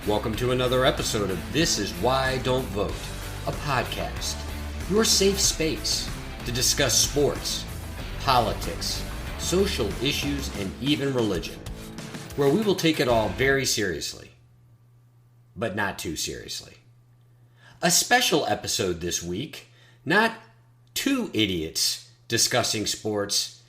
Welcome to another episode of This Is Why I Don't Vote, a podcast, your safe space to discuss sports, politics, social issues, and even religion, where we will take it all very seriously, but not too seriously. A special episode this week, not two idiots discussing sports.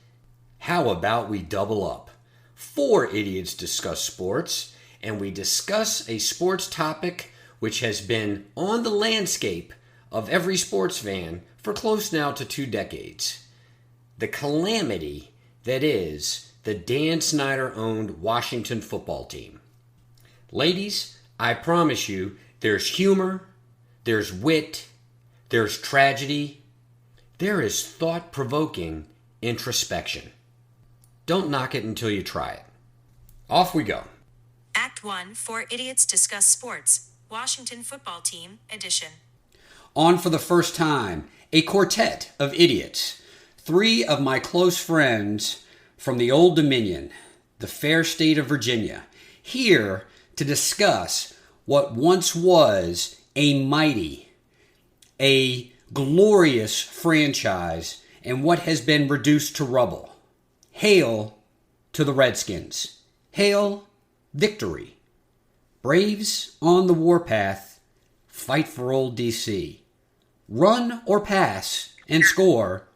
How about we double up? 4 idiots discuss sports, and we discuss a sports topic which has been on the landscape of every sports fan for close now to 2 decades. The calamity that is the Dan Snyder-owned Washington football team. Ladies, I promise you, there's humor, there's wit, there's tragedy, there is thought-provoking introspection. Don't knock it until you try it. Off we go. Act 1, 4 Idiots Discuss Sports, Washington Football Team Edition. On for the first time, a quartet of idiots. 3 of my close friends from the Old Dominion, the fair state of Virginia, here to discuss what once was a mighty, a glorious franchise and what has been reduced to rubble. Hail to the Redskins. Hail victory. Braves on the warpath, fight for old DC. Run or pass and score,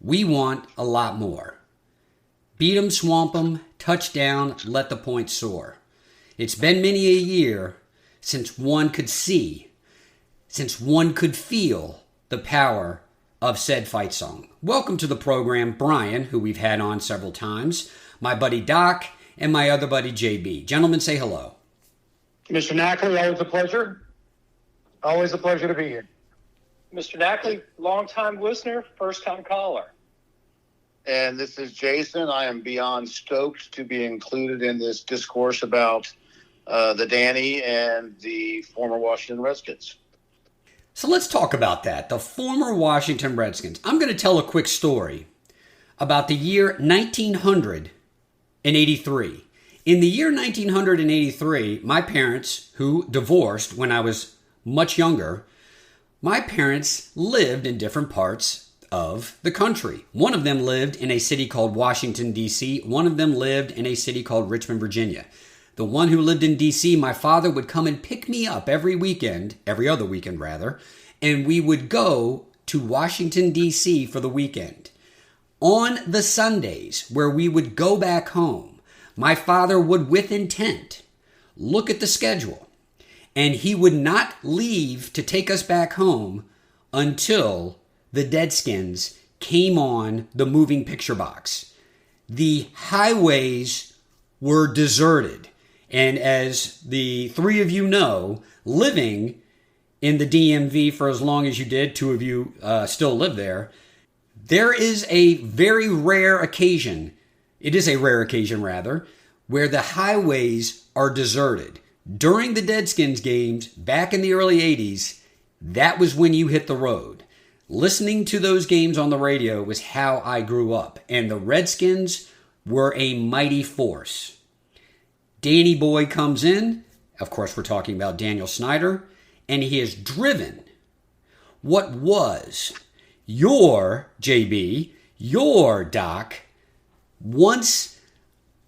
we want a lot more. Beat 'em, swamp 'em, touchdown, let the points soar. It's been many a year since one could see, since one could feel the power of said fight song. Welcome to the program, Brian, who we've had on several times, my buddy Doc, and my other buddy JB. Gentlemen, say hello. Mr. Knackley, always a pleasure. Always a pleasure to be here. Mr. Knackley, long-time listener, first-time caller. And this is Jason. I am beyond stoked to be included in this discourse about the Danny and the former Washington Redskins. So let's talk about that, the former Washington Redskins. I'm going to tell a quick story about the year 1983. In the year 1983, my parents, who divorced when I was much younger, my parents lived in different parts of the country. One of them lived in a city called Washington, D.C. One of them lived in a city called Richmond, Virginia. The one who lived in D.C., my father would come and pick me up every other weekend rather, and we would go to Washington, D.C. for the weekend. On the Sundays, where we would go back home, my father would, with intent, look at the schedule, and he would not leave to take us back home until the Deadskins came on the moving picture box. The highways were deserted, and as the 3 of you know, living in the DMV for as long as you did, 2 of you still live there, there is a very rare occasion, it is a rare occasion rather, where the highways are deserted. During the Deadskins games, back in the early 80s, that was when you hit the road. Listening to those games on the radio was how I grew up, and the Redskins were a mighty force. Danny Boy comes in, of course we're talking about Daniel Snyder, and he has driven what was your, JB, your Doc, once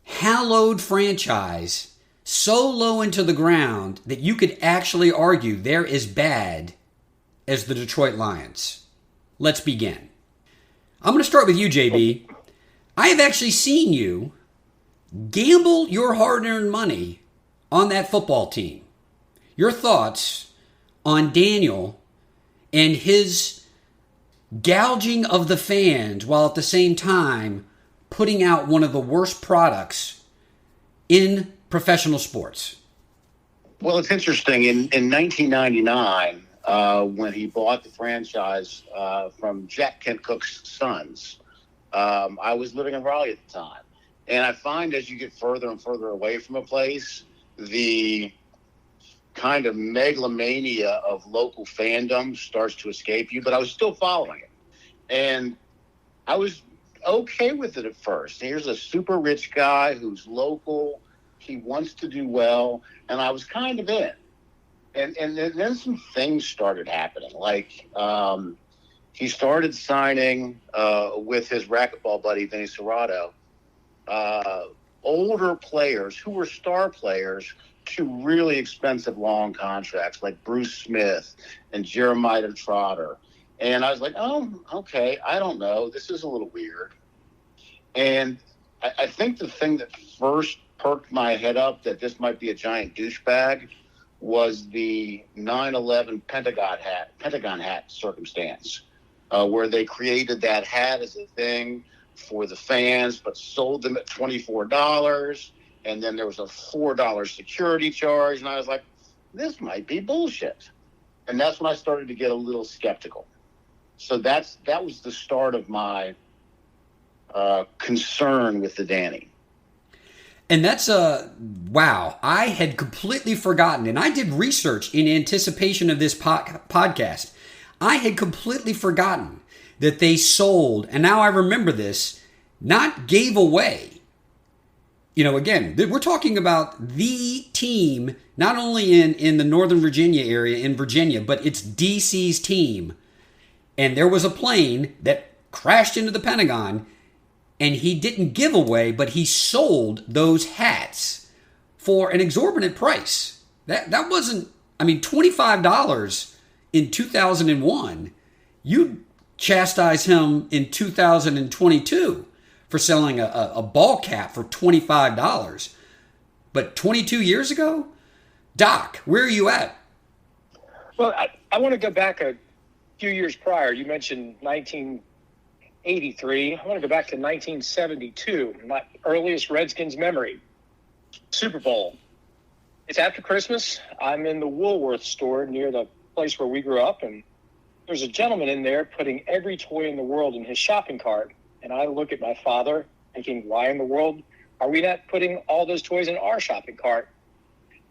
hallowed franchise so low into the ground that you could actually argue they're as bad as the Detroit Lions. Let's begin. I'm going to start with you, JB. I have actually seen you gamble your hard-earned money on that football team. Your thoughts on Daniel and his gouging of the fans while at the same time putting out one of the worst products in professional sports? Well, it's interesting. In 1999, when he bought the franchise from Jack Kent Cook's sons, I was living in Raleigh at the time. And I find as you get further and further away from a place, the kind of megalomania of local fandom starts to escape you. But I was still following it. And I was okay with it at first. Here's a super rich guy who's local. He wants to do well, and I was kind of in. And then some things started happening. Like he started signing with his racquetball buddy Vinny Serrato older players who were star players to really expensive long contracts, like Bruce Smith and Jeremiah Trotter. And I was like, oh, okay, I don't know. This is a little weird. And I think the thing that first perked my head up that this might be a giant douchebag was the 9/11 Pentagon hat circumstance, where they created that hat as a thing for the fans, but sold them at $24. And then there was a $4 security charge. And I was like, this might be bullshit. And that's when I started to get a little skeptical. So that was the start of my concern with the Danny. And that's wow. I had completely forgotten, and I did research in anticipation of this podcast. I had completely forgotten that they sold, and now I remember this, not gave away. You know, again, we're talking about the team, not only in the Northern Virginia area, in Virginia, but it's DC's team. And there was a plane that crashed into the Pentagon, and he didn't give away, but he sold those hats for an exorbitant price. That wasn't, I mean, $25 in 2001. You'd chastise him in 2022 for selling a ball cap for $25. But 22 years ago? Doc, where are you at? Well, I want to go back a few years prior. You mentioned 1983. I want to go back to 1972, my earliest Redskins memory. Super Bowl. It's after Christmas. I'm in the Woolworth store near the place where we grew up, and there's a gentleman in there putting every toy in the world in his shopping cart. And I look at my father thinking, why in the world are we not putting all those toys in our shopping cart?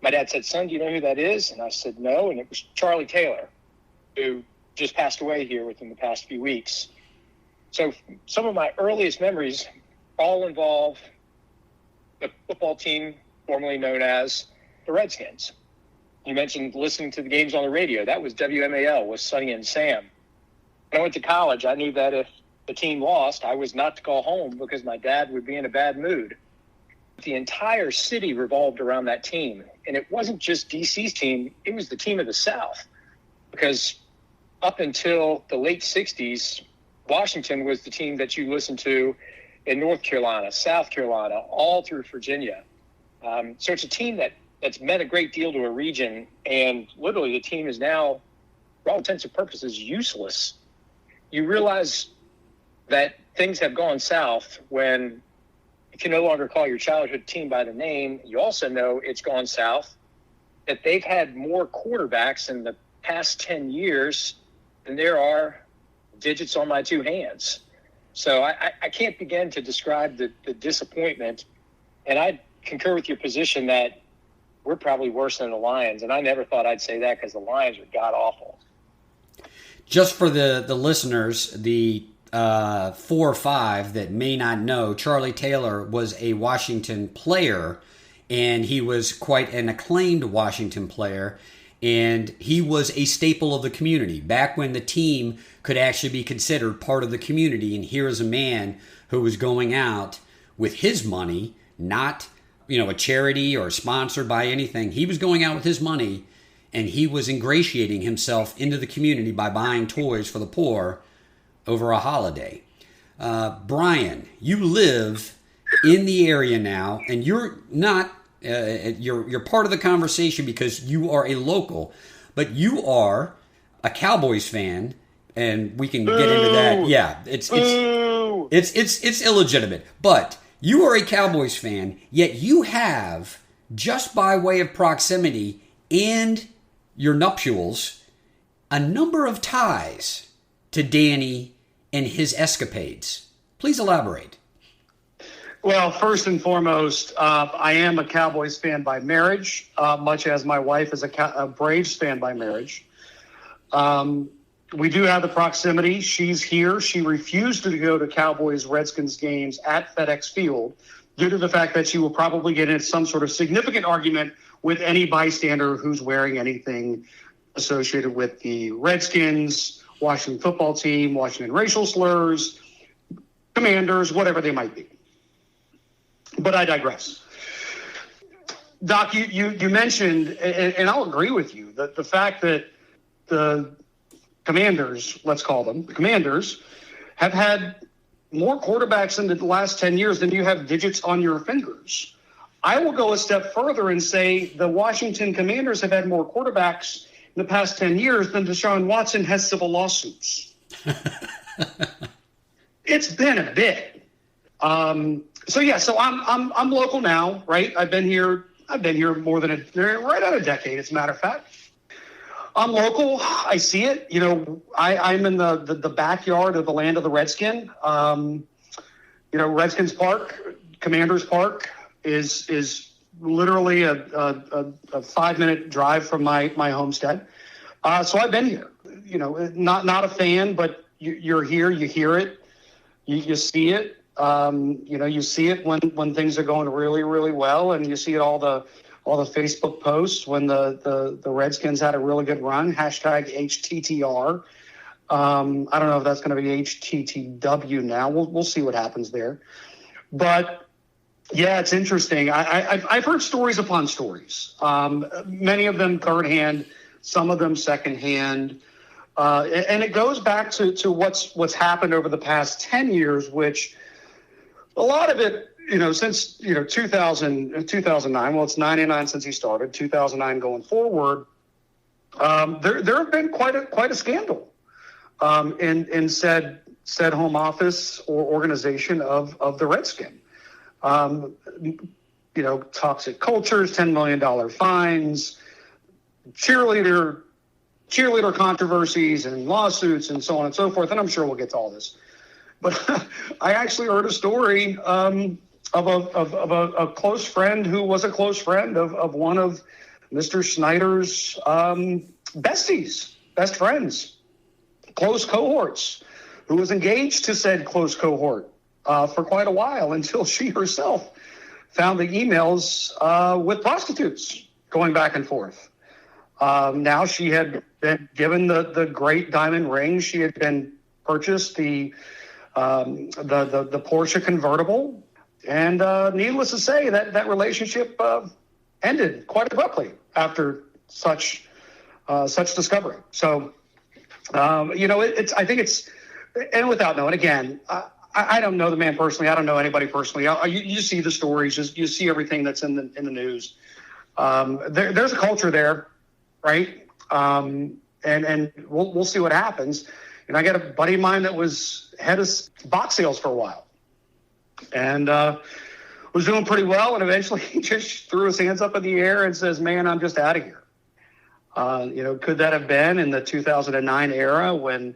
My dad said, son, do you know who that is? And I said, no. And it was Charlie Taylor, who just passed away here within the past few weeks. So some of my earliest memories all involve the football team formerly known as the Redskins. You mentioned listening to the games on the radio. That was WMAL with Sonny and Sam. When I went to college, I knew that if the team lost, I was not to call home because my dad would be in a bad mood. The entire city revolved around that team. And it wasn't just DC's team. It was the team of the South. Because up until the late 60s, Washington was the team that you listened to in North Carolina, South Carolina, all through Virginia. So it's a team that's meant a great deal to a region. And literally the team is now, for all intents and purposes, useless. You realize that things have gone south when you can no longer call your childhood team by the name. You also know it's gone south that they've had more quarterbacks in the past 10 years than there are digits on my two hands. So I can't begin to describe the disappointment. And I concur with your position that we're probably worse than the Lions. And I never thought I'd say that because the Lions are god-awful. Just for the listeners, the 4 or 5 that may not know, Charlie Taylor was a Washington player, and he was quite an acclaimed Washington player, and he was a staple of the community back when the team could actually be considered part of the community. And here is a man who was going out with his money, not a charity or sponsored by anything. He was going out with his money, and he was ingratiating himself into the community by buying toys for the poor over a holiday. Brian, you live in the area now, and you're not, you're part of the conversation because you are a local, but you are a Cowboys fan, and we can get into that. Yeah, it's illegitimate, but you are a Cowboys fan, yet you have, just by way of proximity and your nuptials, a number of ties to Danny and his escapades. Please elaborate. Well, first and foremost, I am a Cowboys fan by marriage, much as my wife is a Braves fan by marriage. We do have the proximity. She's here. She refused to go to Cowboys-Redskins games at FedEx Field due to the fact that you will probably get in some sort of significant argument with any bystander who's wearing anything associated with the Redskins, Washington football team, Washington racial slurs, Commanders, whatever they might be. But I digress. Doc, you mentioned, and I'll agree with you, that the fact that the Commanders, let's call them, the Commanders, have had more quarterbacks in the last 10 years than you have digits on your fingers. I will go a step further and say the Washington Commanders have had more quarterbacks in the past 10 years than Deshaun Watson has civil lawsuits. It's been a bit. So I'm local now, right? I've been here more than right on a decade, as a matter of fact. I'm local. I see it. You know, I'm in the backyard of the land of the Redskin. Redskins Park, Commanders Park is literally a 5-minute drive from my homestead. So I've been here. You know, not a fan, but you're here. You hear it. You see it. You see it when things are going really, really well, and you see it all the Facebook posts when the Redskins had a really good run. #HTTR. I don't know if that's going to be HTTW now. We'll see what happens there. But yeah, it's interesting. I've heard stories upon stories. Many of them third hand, some of them second hand. And it goes back to what's happened over the past 10 years, which a lot of it, since 2009, well, it's 99 since he started, 2009 going forward, there have been quite a scandal in said home office or organization of the Redskin. Toxic cultures, $10 million fines, cheerleader controversies and lawsuits and so on and so forth. And I'm sure we'll get to all this. But I actually heard a story of a close friend who was a close friend of one of Mr. Snyder's best friends, close cohorts, who was engaged to said close cohort for quite a while until she herself found the emails with prostitutes going back and forth. Now she had been given the great diamond ring. She had been purchased the Porsche convertible, and needless to say, that relationship ended quite abruptly after such discovery. So, I think it's, and without knowing, again, I don't know the man personally. I don't know anybody personally. You see the stories, you see everything that's in the news. There's a culture there, right? And we'll see what happens. And I got a buddy of mine that was head of box sales for a while, and was doing pretty well. And eventually, he just threw his hands up in the air and says, "Man, I'm just out of here." Could that have been in the 2009 era when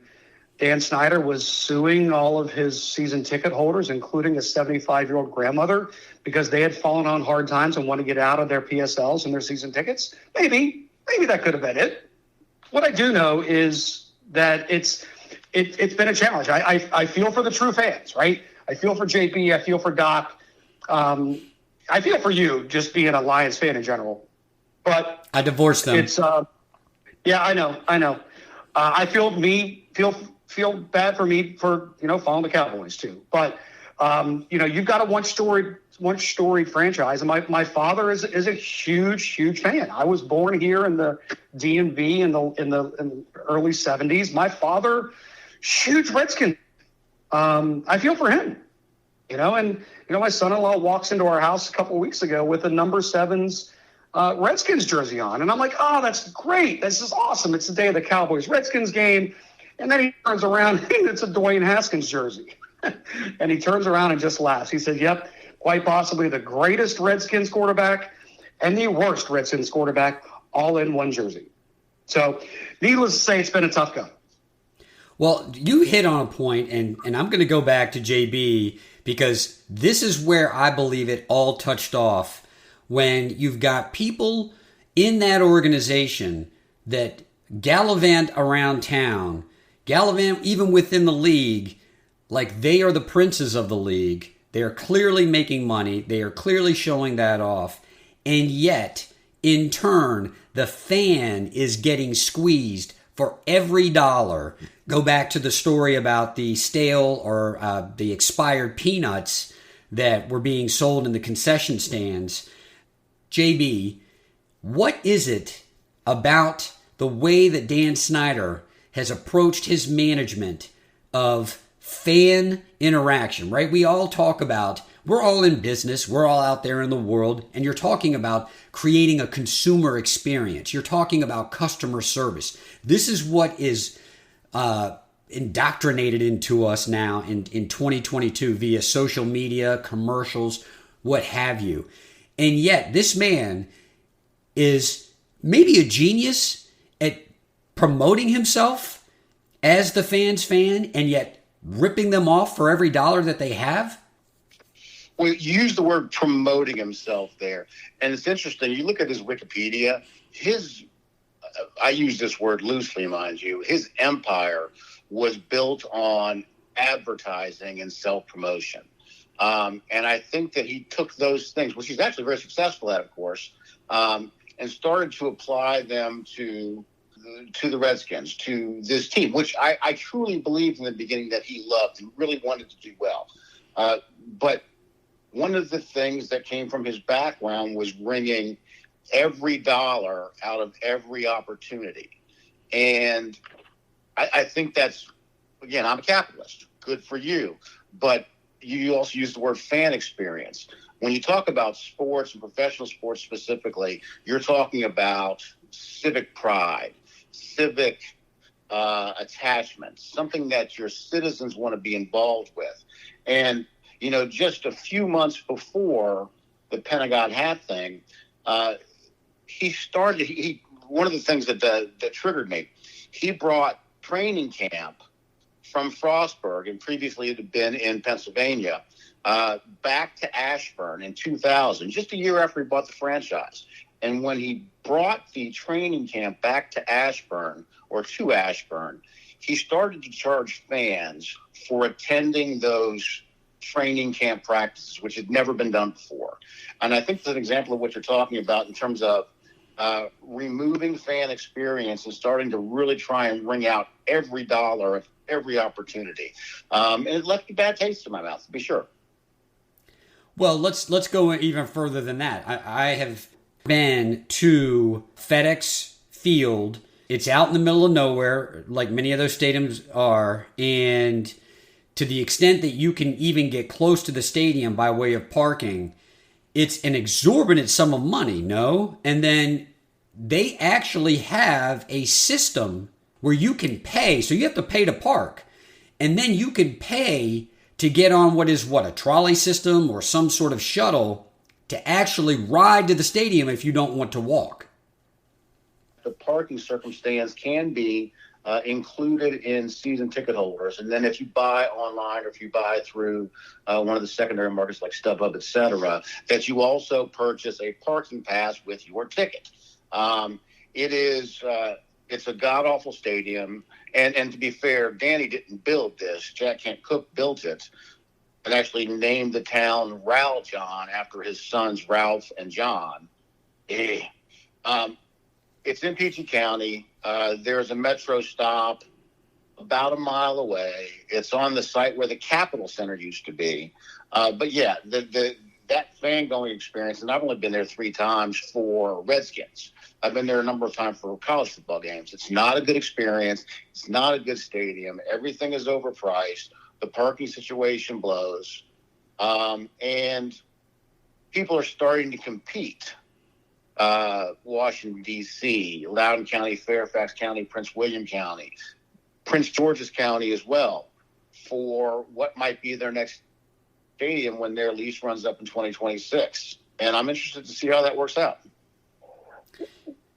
Dan Snyder was suing all of his season ticket holders, including a 75-year-old grandmother, because they had fallen on hard times and wanted to get out of their PSLs and their season tickets? Maybe that could have been it. What I do know is that it's been a challenge. I feel for the true fans, right? I feel for JP. I feel for Doc. I feel for you, just being a Lions fan in general. But I divorced them. It's yeah, I know. I feel bad for me for following the Cowboys too. But you've got a once storied franchise, and my father is a huge fan. I was born here in the DMV in the early 70s. My father, huge Redskin. I feel for him, and my son-in-law walks into our house a couple of weeks ago with a number 7's Redskins jersey on, and I'm like, oh, that's great. This is awesome. It's the day of the Cowboys Redskins game, and then he turns around and it's a Dwayne Haskins jersey, and he turns around and just laughs. He said, "Yep, quite possibly the greatest Redskins quarterback and the worst Redskins quarterback all in one jersey." So, needless to say, it's been a tough go. Well, you hit on a point, and I'm going to go back to JB, because this is where I believe it all touched off, when you've got people in that organization that gallivant around town, gallivant even within the league, like they are the princes of the league, They are clearly making money. They are clearly showing that off. And yet, in turn, the fan is getting squeezed for every dollar. Go back to the story about the stale or the expired peanuts that were being sold in the concession stands. JB, what is it about the way that Dan Snyder has approached his management of fan interaction, right? We all talk about, we're all in business, we're all out there in the world, and you're talking about creating a consumer experience. You're talking about customer service. This is what is indoctrinated into us now in 2022 via social media, commercials, what have you. And yet this man is maybe a genius at promoting himself as the fans' fan, and yet ripping them off for every dollar that they have? Well, you use the word promoting himself there. And it's interesting. You look at his Wikipedia, I use this word loosely, mind you, his empire was built on advertising and self-promotion. And I think that he took those things, which he's actually very successful at, of course, and started to apply them to the Redskins, to this team, which I truly believed in the beginning that he loved and really wanted to do well. But one of the things that came from his background was wringing every dollar out of every opportunity. And I think that's, again, I'm a capitalist. Good for you. But you also use the word fan experience. When you talk about sports and professional sports specifically, you're talking about civic pride, civic attachment, something that your citizens want to be involved with. And, you know, just a few months before the Pentagon hat thing, one of the things that triggered me, he brought training camp from Frostburg, and previously it had been in Pennsylvania, back to Ashburn in 2000, just a year after he bought the franchise. And when he brought the training camp back to Ashburn, he started to charge fans for attending those training camp practices, which had never been done before. And I think that's an example of what you're talking about in terms of removing fan experience and starting to really try and wring out every dollar of every opportunity. And it left a bad taste in my mouth, to be sure. Well, let's go even further than that. I have been to FedEx Field. It's out in the middle of nowhere, like many of those stadiums are, and to the extent that you can even get close to the stadium by way of parking, it's an exorbitant sum of money, no? And then they actually have a system where you can pay. So you have to pay to park. And then you can pay to get on a trolley system or some sort of shuttle to actually ride to the stadium if you don't want to walk. The parking circumstance can be included in season ticket holders. And then if you buy online or if you buy through one of the secondary markets like StubHub, et cetera, that you also purchase a parking pass with your ticket. It's a god-awful stadium. And to be fair, Danny didn't build this. Jack Kent Cooke built it and actually named the town Raljohn after his sons Ralph and John. It's in PG County. There's a metro stop about a mile away. It's on the site where the Capitol Center used to be. But yeah, that fan-going experience, and I've only been there 3 times for Redskins. I've been there a number of times for college football games. It's not a good experience. It's not a good stadium. Everything is overpriced. The parking situation blows. And people are starting to compete. Washington, D.C., Loudoun County, Fairfax County, Prince William County, Prince George's County as well, for what might be their next stadium when their lease runs up in 2026. And I'm interested to see how that works out.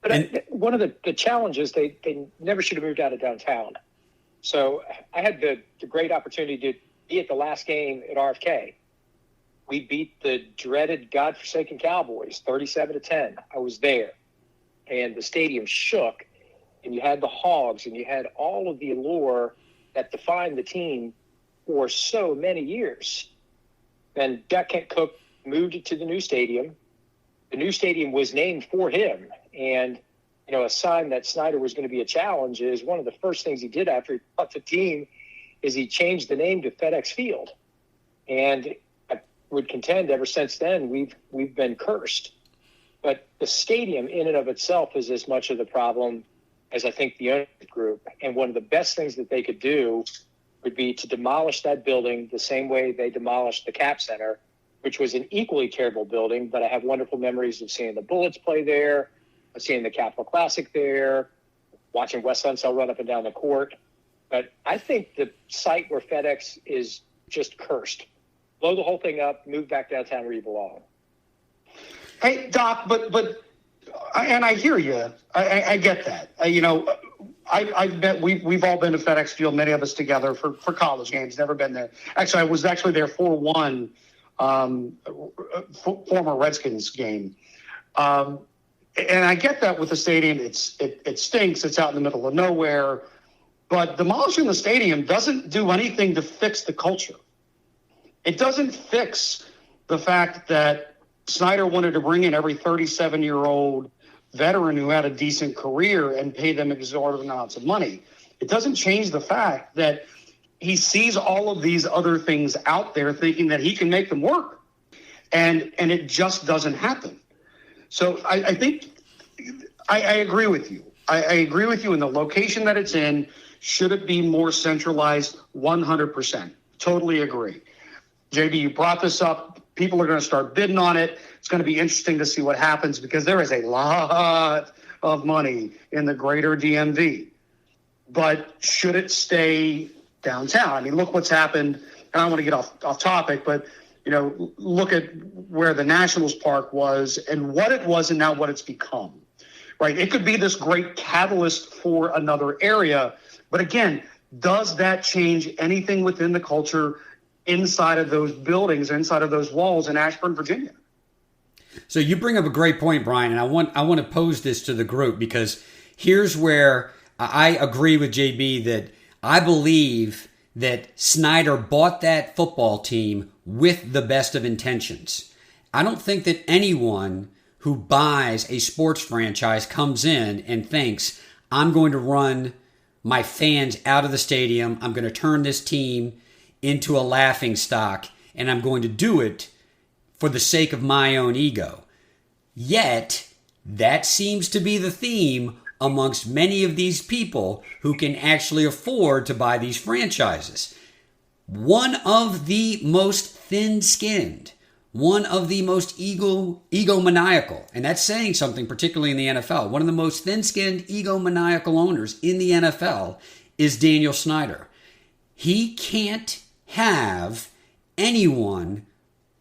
But one of the challenges, they never should have moved out of downtown. So I had the great opportunity to be at the last game at RFK. We beat the dreaded godforsaken Cowboys 37-10. I was there, and the stadium shook, and you had the Hogs, and you had all of the allure that defined the team for so many years. Then Jack Kent Cooke moved it to the new stadium. The new stadium was named for him. And, a sign that Snyder was going to be a challenge is one of the first things he did after he bought the team is he changed the name to FedEx Field. And I would contend ever since then we've been cursed. But the stadium in and of itself is as much of the problem as I think the ownership group. And one of the best things that they could do would be to demolish that building the same way they demolished the Cap Center, which was an equally terrible building. But I have wonderful memories of seeing the Bullets play there, of seeing the Capital Classic there, watching Wes Unseld run up and down the court. But I think the site where FedEx is just cursed. Blow the whole thing up, move back downtown where you belong. Hey, Doc, but and I hear you. I get that. I bet we've all been to FedEx Field, many of us together for college games. Never been there. Actually, I was actually there for one former Redskins game. And I get that with the stadium, it stinks. It's out in the middle of nowhere. But demolishing the stadium doesn't do anything to fix the culture. It doesn't fix the fact that Snyder wanted to bring in every 37-year-old veteran who had a decent career and pay them exorbitant amounts of money. It doesn't change the fact that he sees all of these other things out there thinking that he can make them work. And it just doesn't happen. So I think I agree with you. I agree with you in the location that it's in. Should it be more centralized? 100%. Totally agree. JB, you brought this up. People are going to start bidding on it. It's going to be interesting to see what happens because there is a lot of money in the greater DMV. But should it stay downtown? I mean, look what's happened. I don't want to get off topic, but look at where the Nationals Park was and what it was and now what it's become, right? It could be this great catalyst for another area. But again, does that change anything within the culture inside of those buildings, inside of those walls in Ashburn, Virginia? So you bring up a great point, Brian, and I want to pose this to the group because here's where I agree with JB that I believe that Snyder bought that football team with the best of intentions. I don't think that anyone who buys a sports franchise comes in and thinks, I'm going to run my fans out of the stadium, I'm going to turn this team into a laughing stock, and I'm going to do it for the sake of my own ego. Yet, that seems to be the theme amongst many of these people who can actually afford to buy these franchises. One of the most thin-skinned, one of the most egomaniacal, and that's saying something particularly in the NFL, one of the most thin-skinned, egomaniacal owners in the NFL is Daniel Snyder. He can't have anyone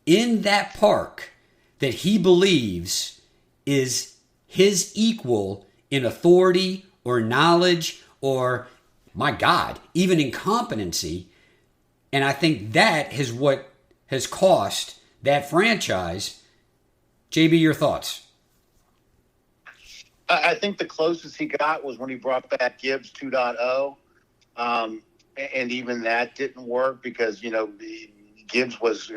in that park that he believes is his equal in authority or knowledge or, my God, even incompetency. And I think that is what has cost that franchise. JB, your thoughts? I think the closest he got was when he brought back Gibbs 2.0. And even that didn't work because, Gibbs was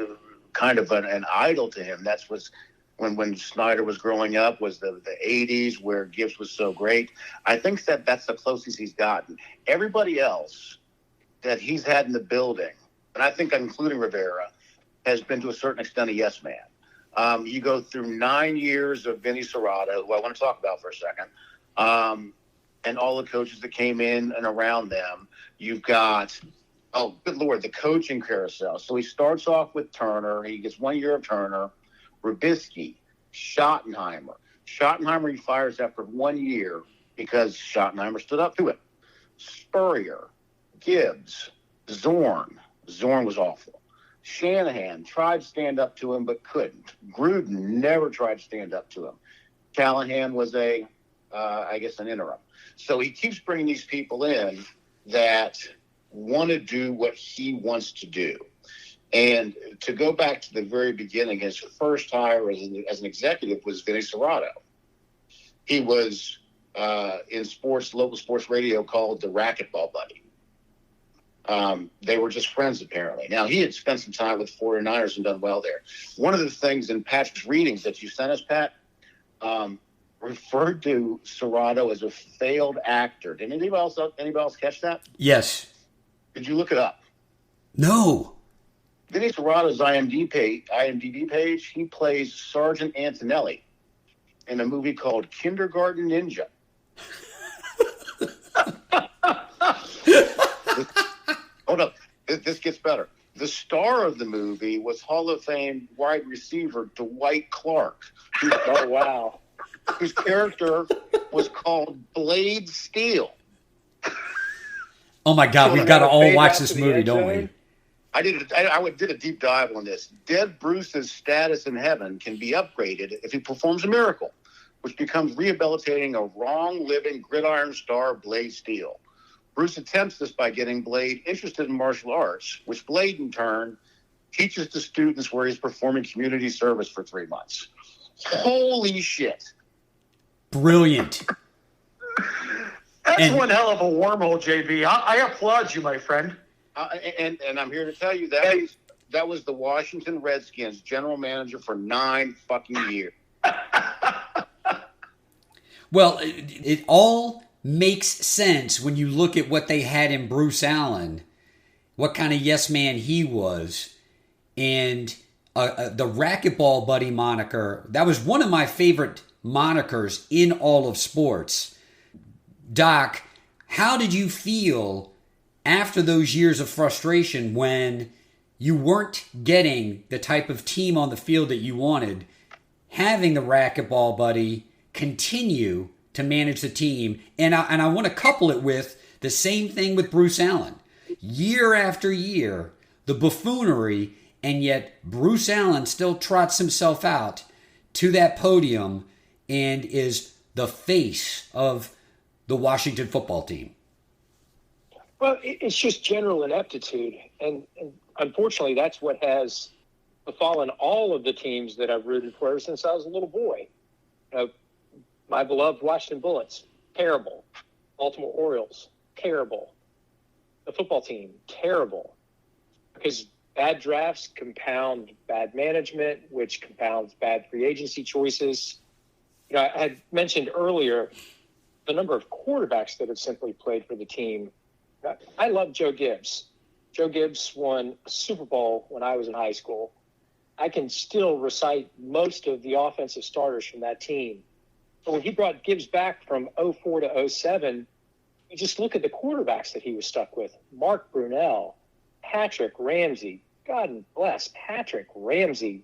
kind of an idol to him. That's was when Snyder was growing up was the 80s where Gibbs was so great. I think that's the closest he's gotten. Everybody else that he's had in the building, and I think including Rivera, has been to a certain extent a yes man. You go through 9 years of Vinny Serrato, who I want to talk about for a second, and all the coaches that came in and around them. You've got, oh, good Lord, the coaching carousel. So he starts off with Turner. He gets 1 year of Turner. Rubisky, Schottenheimer. Schottenheimer he fires after 1 year because Schottenheimer stood up to him. Spurrier, Gibbs, Zorn. Zorn was awful. Shanahan tried to stand up to him but couldn't. Gruden never tried to stand up to him. Callahan was an interim. So he keeps bringing these people in that want to do what he wants to do. And to go back to the very beginning, his first hire as an executive was Vinny Serrato. He was in local sports radio called the Racquetball Buddy. They were just friends, apparently. Now, he had spent some time with 49ers and done well there. One of the things in Pat's readings that you sent us, Pat, referred to Serrato as a failed actor. Did anybody else catch that? Yes. Did you look it up? No. Vinny Serrato's IMDb page, he plays Sergeant Antonelli in a movie called Kindergarten Ninja. Hold up. This gets better. The star of the movie was Hall of Fame wide receiver Dwight Clark. Oh, wow. Whose character was called Blade Steel. Oh, my God. We've got to all watch this movie, don't we? I did a deep dive on this. Dead Bruce's status in heaven can be upgraded if he performs a miracle, which becomes rehabilitating a wrong-living gridiron star, Blade Steel. Bruce attempts this by getting Blade interested in martial arts, which Blade, in turn, teaches the students where he's performing community service for 3 months. Holy shit. Brilliant. That's one hell of a wormhole, JB. I applaud you, my friend. And I'm here to tell you that was the Washington Redskins general manager for 9 fucking years. Well, it all makes sense when you look at what they had in Bruce Allen, what kind of yes man he was, and the racquetball buddy moniker. That was one of my favorite monikers in all of sports. Doc, how did you feel after those years of frustration when you weren't getting the type of team on the field that you wanted, having the racquetball buddy continue to manage the team? And I want to couple it with the same thing with Bruce Allen. Year after year, the buffoonery, and yet Bruce Allen still trots himself out to that podium and is the face of the Washington football team. Well, it's just general ineptitude. And unfortunately, that's what has befallen all of the teams that I've rooted for ever since I was a little boy. My beloved Washington Bullets, terrible. Baltimore Orioles, terrible. The football team, terrible. Because bad drafts compound bad management, which compounds bad free agency choices. I had mentioned earlier the number of quarterbacks that have simply played for the team. I love Joe Gibbs. Joe Gibbs won a Super Bowl when I was in high school. I can still recite most of the offensive starters from that team. But when he brought Gibbs back from 04 to 07, you just look at the quarterbacks that he was stuck with. Mark Brunell, Patrick Ramsey. God bless Patrick Ramsey.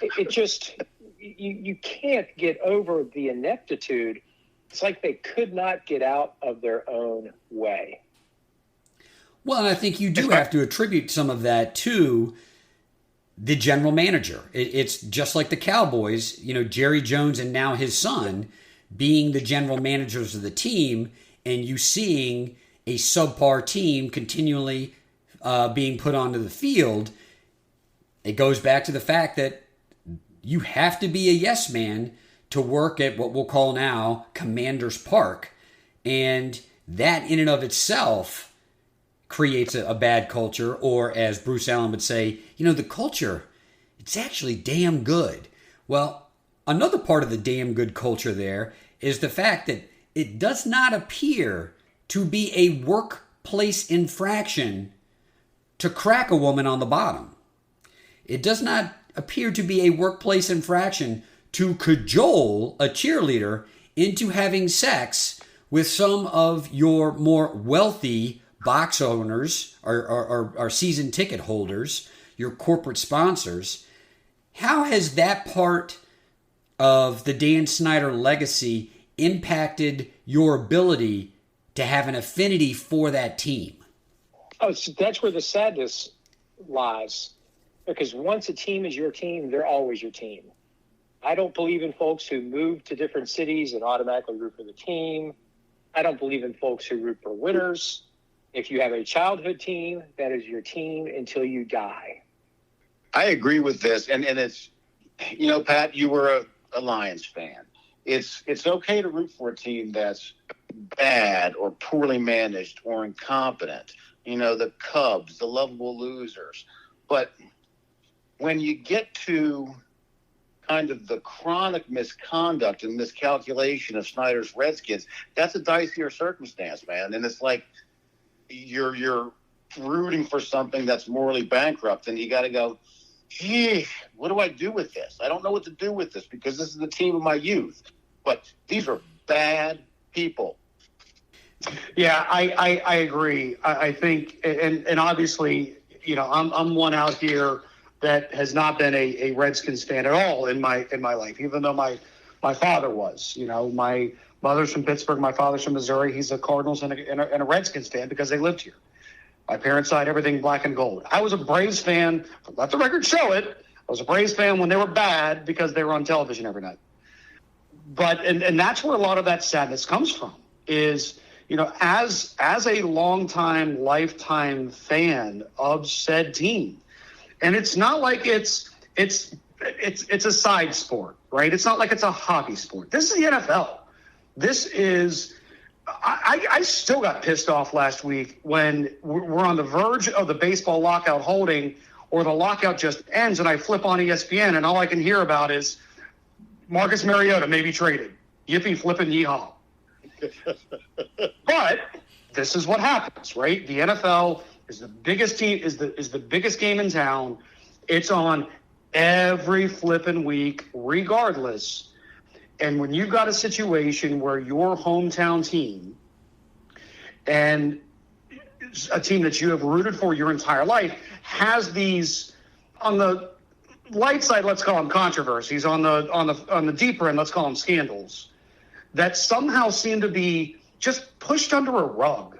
It just, you can't get over the ineptitude. It's like they could not get out of their own way. Well, and I think you do have to attribute some of that to the general manager. It's just like the Cowboys, Jerry Jones and now his son being the general managers of the team, and you seeing a subpar team continually being put onto the field. It goes back to the fact that you have to be a yes man to work at what we'll call now Commander's Park. And that in and of itself creates a bad culture, or as Bruce Allen would say, the culture, it's actually damn good. Well, another part of the damn good culture there is the fact that it does not appear to be a workplace infraction to crack a woman on the bottom. It does not appear to be a workplace infraction to cajole a cheerleader into having sex with some of your more wealthy box owners or season ticket holders, your corporate sponsors. How has that part of the Dan Snyder legacy impacted your ability to have an affinity for that team? Oh, so that's where the sadness lies. Because once a team is your team, they're always your team. I don't believe in folks who move to different cities and automatically root for the team. I don't believe in folks who root for winners. If you have a childhood team, that is your team until you die. I agree with this. And it's, Pat, you were a Lions fan. It's okay to root for a team that's bad or poorly managed or incompetent. the Cubs, the lovable losers. But when you get to kind of the chronic misconduct and miscalculation of Snyder's Redskins, that's a dicier circumstance, man. And it's like you're rooting for something that's morally bankrupt, and you got to go, gee, what do I do with this? I don't know what to do with this because this is the team of my youth. But these are bad people. Yeah, I agree. I think, and obviously, I'm one out here that has not been a Redskins fan at all in my life, even though my father was. My mother's from Pittsburgh, my father's from Missouri. He's a Cardinals and a Redskins fan because they lived here. My parents' side, everything black and gold. I was a Braves fan. Let the record show it. I was a Braves fan when they were bad because they were on television every night. But and that's where a lot of that sadness comes from. Is as a longtime, lifetime fan of said team, and it's not like it's a side sport, right? It's not like it's a hobby sport. This is the NFL. This is. I still got pissed off last week when we're on the verge of the baseball lockout holding, or the lockout just ends, and I flip on ESPN, and all I can hear about is Marcus Mariota may be traded. Yippee flipping yeehaw. But this is what happens, right? The NFL is the biggest team, is the biggest game in town. It's on every flipping week, regardless. And when you've got a situation where your hometown team and a team that you have rooted for your entire life has these, on the light side, let's call them controversies, on the deeper end, let's call them scandals, that somehow seem to be just pushed under a rug.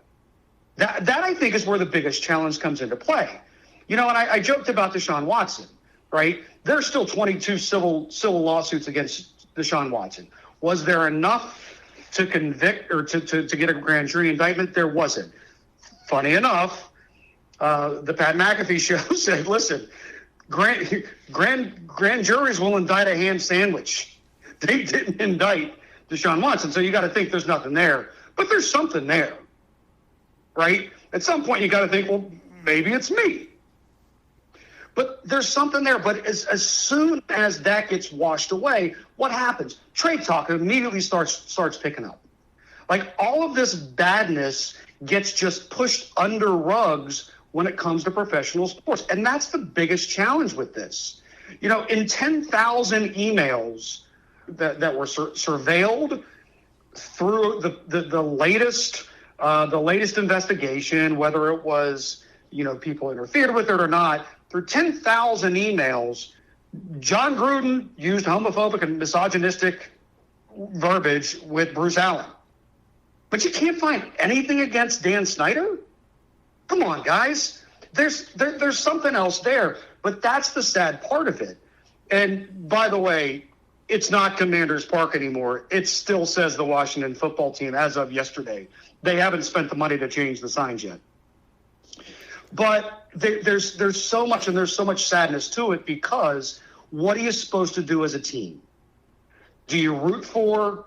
That I think is where the biggest challenge comes into play. And I joked about Deshaun Watson, right? There's still 22 civil lawsuits against Deshaun Watson. Was there enough to convict or to get a grand jury indictment? There wasn't. Funny enough, the Pat McAfee show said, listen, grand juries will indict a ham sandwich. They didn't indict Deshaun Watson. So you got to think there's nothing there. But there's something there, right? At some point you got to think, well, maybe it's me. But there's something there. But as soon as that gets washed away, what happens? Trade talk immediately starts picking up. Like all of this badness gets just pushed under rugs when it comes to professional sports. And that's the biggest challenge with this. In 10,000 emails that were surveilled through the latest investigation, whether it was, people interfered with it or not, through 10,000 emails, John Gruden used homophobic and misogynistic verbiage with Bruce Allen. But you can't find anything against Dan Snyder? Come on, guys. There's something else there. But that's the sad part of it. And by the way, it's not Commanders Park anymore. It still says the Washington football team as of yesterday. They haven't spent the money to change the signs yet. But there's so much, and there's so much sadness to it, because what are you supposed to do as a team? Do you root for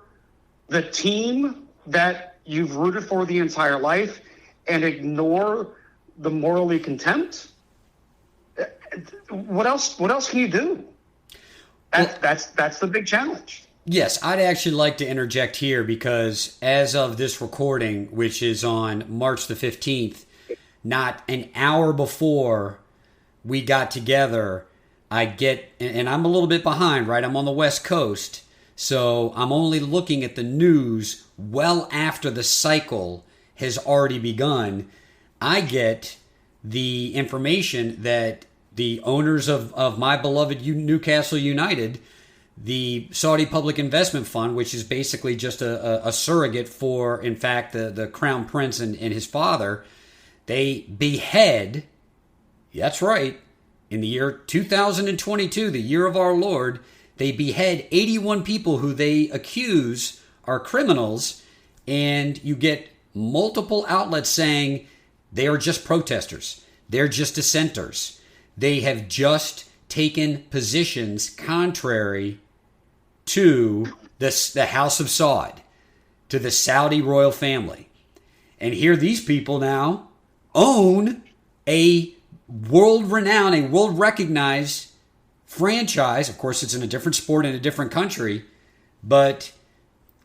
the team that you've rooted for the entire life and ignore the morally contempt? What else can you do? That's the big challenge. Yes, I'd actually like to interject here, because as of this recording, which is on March the 15th, not an hour before we got together, and I'm a little bit behind, right? I'm on the West Coast, so I'm only looking at the news well after the cycle has already begun. I get the information that the owners of my beloved Newcastle United, the Saudi Public Investment Fund, which is basically just a surrogate for, in fact, the Crown Prince and his father, they behead, that's right, in the year 2022, the year of our Lord, they behead 81 people who they accuse are criminals, and you get multiple outlets saying they are just protesters. They're just dissenters. They have just taken positions contrary to the House of Saud, to the Saudi royal family. And here these people now own a world-renowned, a world-recognized franchise. Of course, it's in a different sport in a different country, but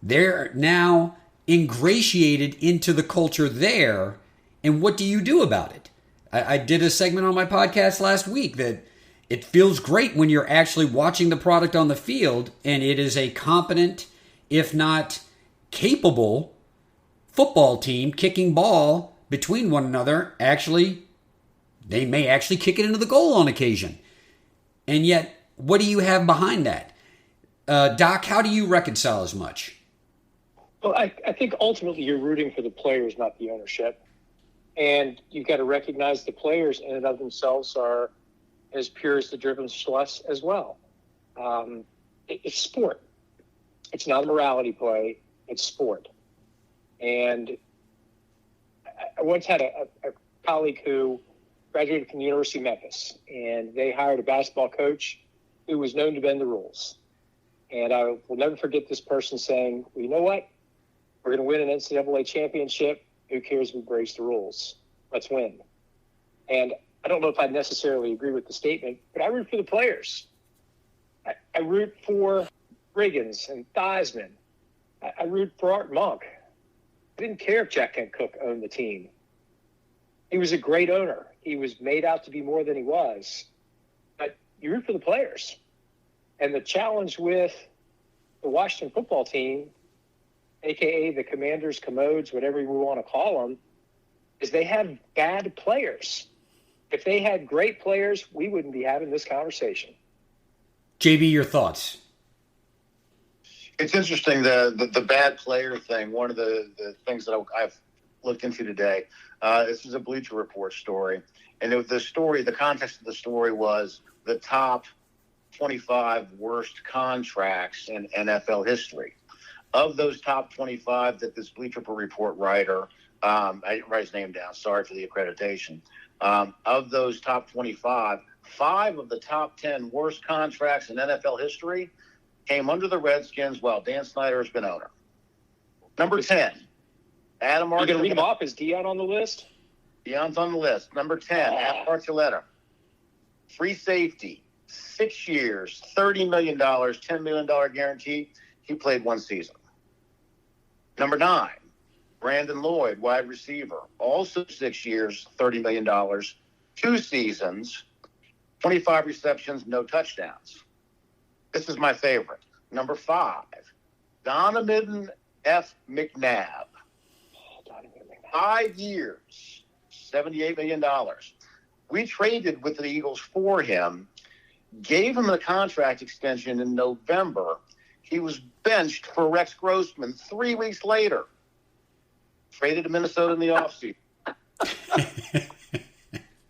they're now ingratiated into the culture there. And what do you do about it? I did a segment on my podcast last week that it feels great when you're actually watching the product on the field and it is a competent, if not capable, football team kicking ball between one another. Actually, they may actually kick it into the goal on occasion. And yet, what do you have behind that? Doc, how do you reconcile as much? Well, I think ultimately you're rooting for the players, not the ownership. And you've got to recognize the players in and of themselves are as pure as the driven slush as well. It's sport. It's not a morality play. It's sport. And I once had a colleague who graduated from the University of Memphis, and they hired a basketball coach who was known to bend the rules. And I will never forget this person saying, well, you know what? We're going to win an NCAA championship. Who cares who breaks the rules? Let's win. And I don't know if I necessarily agree with the statement, but I root for the players. I root for Riggins and Theismann. I root for Art Monk. I didn't care if Jack Kent Cooke owned the team. He was a great owner. He was made out to be more than he was. But you root for the players. And the challenge with the Washington football team, a.k.a. the Commanders, Commodes, whatever we want to call them, is they have bad players. If they had great players, we wouldn't be having this conversation. JB, your thoughts? It's interesting, the bad player thing. One of the things that I've looked into today, this is a Bleacher Report story. And the context of the story was the top 25 worst contracts in NFL history. Of those top 25 that this Bleacher Report writer, I didn't write his name down, sorry for the accreditation. Of those top 25, 5 of the top 10 worst contracts in NFL history came under the Redskins while Dan Snyder has been owner. Number 10, Adam Archuleta. You're going to read them off? Is Dion on the list? Dion's on the list. Number 10, Adam Archuleta. Free safety, 6 years, $30 million, $10 million guarantee. He played 1 season. Number 9, Brandon Lloyd, wide receiver, also 6 years, $30 million, 2 seasons, 25 receptions, no touchdowns. This is my favorite. Number 5, Donovan F. McNabb. 5 years, $78 million. We traded with the Eagles for him, gave him a contract extension in November. He was benched for Rex Grossman 3 weeks later. Traded to Minnesota in the offseason.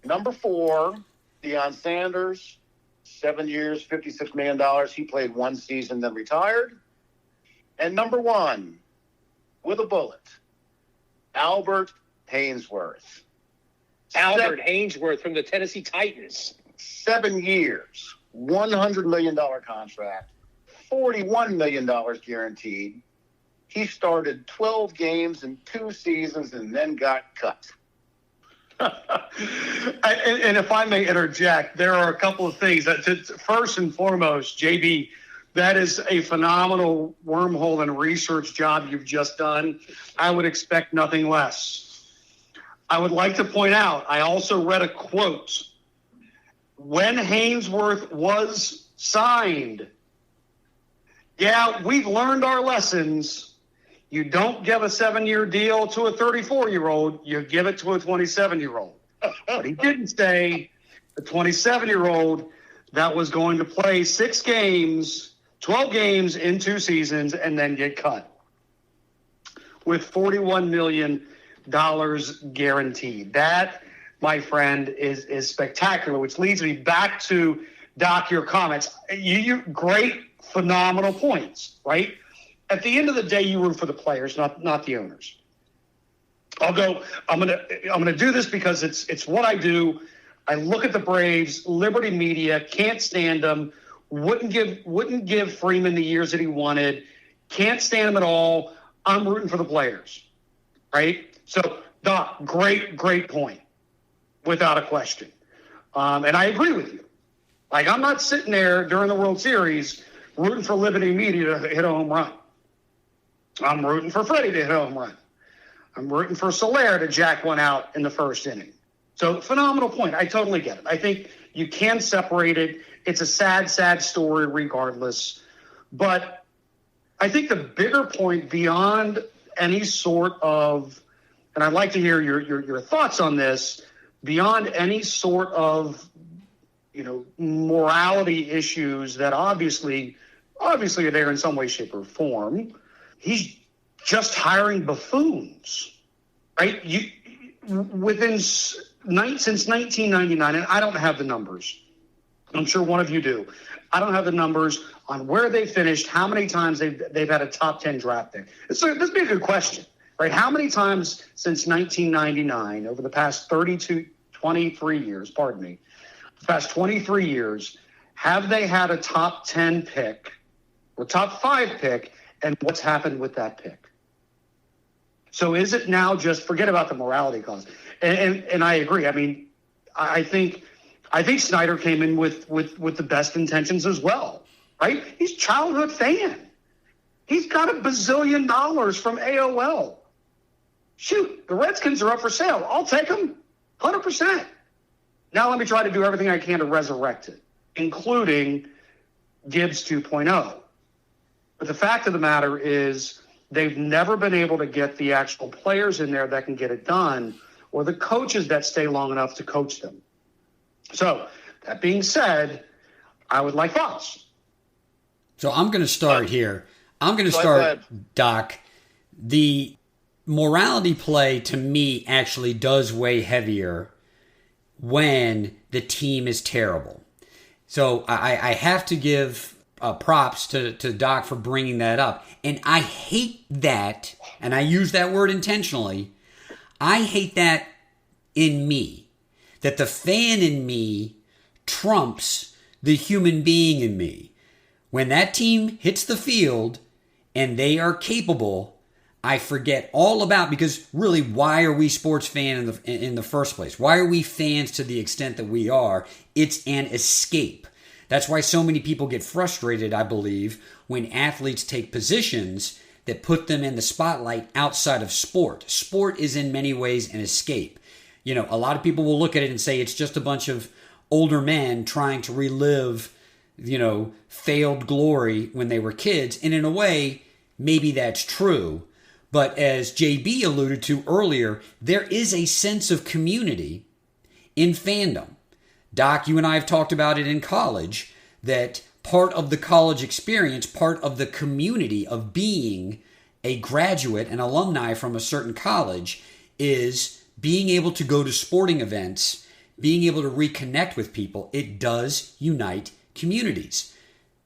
Number 4, Deion Sanders, 7 years, $56 million. He played 1 season, then retired. And number 1, with a bullet, Albert Haynesworth. Albert Haynesworth from the Tennessee Titans. 7 years, $100 million contract, $41 million guaranteed. He started 12 games in 2 seasons and then got cut. And if I may interject, there are a couple of things. First and foremost, JB, that is a phenomenal wormhole and research job you've just done. I would expect nothing less. I would like to point out, I also read a quote. When Haynesworth was signed, yeah, we've learned our lessons. You don't give a 7-year deal to a 34-year-old. You give it to a 27-year-old. But he didn't say the 27-year-old that was going to play 6 games, 12 games in 2 seasons, and then get cut with $41 million guaranteed. That, my friend, is spectacular, which leads me back to, Doc, your comments. You great, phenomenal points, right? At the end of the day, you root for the players, not the owners. I'm gonna do this because it's what I do. I look at the Braves, Liberty Media, can't stand them. Wouldn't give Freeman the years that he wanted. Can't stand him at all. I'm rooting for the players, right? So, Doc, great point. without a question. And I agree with you. Like, I'm not sitting there during the World Series rooting for Liberty Media to hit a home run. I'm rooting for Freddie to hit a home run. I'm rooting for Soler to jack one out in the first inning. So, phenomenal point. I totally get it. I think you can separate it. It's a sad, sad story regardless. But I think the bigger point beyond any sort of, and I'd like to hear your thoughts on this, beyond any sort of, morality issues that obviously are there in some way, shape, or form, he's just hiring buffoons, right? Since 1999, and I don't have the numbers. I'm sure one of you do. I don't have the numbers on where they finished, how many times they've had a top 10 draft pick. So this would be a good question, right? How many times since 1999, over the past 23 years, the past 23 years, have they had a top 10 pick or top 5 pick, and what's happened with that pick? So is it now just forget about the morality cause? And I agree. I mean, I think Snyder came in with the best intentions as well, right? He's a childhood fan. He's got $1 bazillion from AOL. Shoot, the Redskins are up for sale. I'll take them 100%. Now let me try to do everything I can to resurrect it, including Gibbs 2.0. But the fact of the matter is they've never been able to get the actual players in there that can get it done, or the coaches that stay long enough to coach them. So that being said, I would like thoughts. So I'm going to start here. I'm going to start, Doc. The morality play to me actually does weigh heavier when the team is terrible. So I have to give props to Doc for bringing that up. And I hate that, and I use that word intentionally, I hate that in me, that the fan in me trumps the human being in me. When that team hits the field and they are capable, I forget all about, because really, why are we sports fans in the first place? Why are we fans to the extent that we are? It's an escape. That's why so many people get frustrated, I believe, when athletes take positions that put them in the spotlight outside of sport. Sport is in many ways an escape. A lot of people will look at it and say it's just a bunch of older men trying to relive, failed glory when they were kids. And in a way, maybe that's true. But as JB alluded to earlier, there is a sense of community in fandom. Doc, you and I have talked about it in college, that part of the college experience, part of the community of being a graduate, an alumni from a certain college, is being able to go to sporting events, being able to reconnect with people. It does unite communities.